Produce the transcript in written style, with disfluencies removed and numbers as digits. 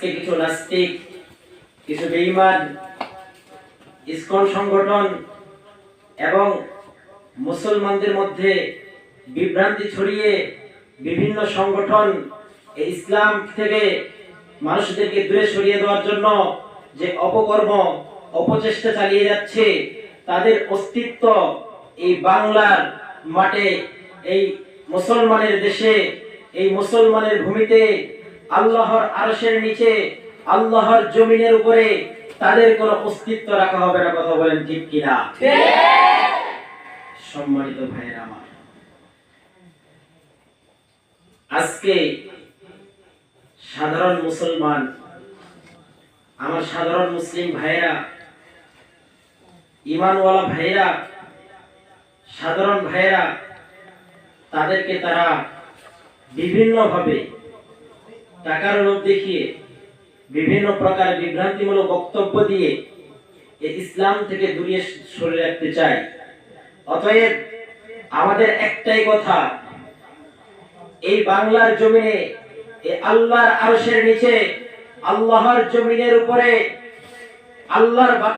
কিছু নাস্তিক, কিছু বেঈমান, ইসকন সংগঠন এবং মুসলমানদের মধ্যে বিভ্রান্তি ছড়িয়ে বিভিন্ন সংগঠন ইসলাম থেকে মানুষদেরকে দূরে সরিয়ে দেওয়ার জন্য যে অপকর্ম অপচেষ্টা চালিয়ে যাচ্ছে, তাদের অস্তিত্ব এই বাংলার মাঠে, এই মুসলমানের দেশে, এই মুসলমানের ভূমিতে, আল্লাহর আরশের নিচে, আল্লাহর জমিনের উপরে তাদের কোনো অস্তিত্ব রাখা হবে না। কথা বলেন ঠিক কিনা? সম্মানিত ভাইয়েরা আমার, আজকে সাধারণ মুসলমান, আমার সাধারণ মুসলিম ভাইয়েরা, ঈমানওয়ালা ভাইয়েরা, সাধারণ ভাইয়েরা, তাদেরকে তারা বিভিন্নভাবে টাকার লোভ দেখিয়ে বিভিন্ন প্রকার বিভ্রান্তিমূলক বক্তব্য দিয়ে এই ইসলাম থেকে দূরে সরিয়ে রাখতে চায়। অতএব আমাদের একটাই কথা, এই বাংলার জমিনে, এই আল্লাহর আরশের নিচে, আল্লাহর জমিনের উপরে, আল্লাহর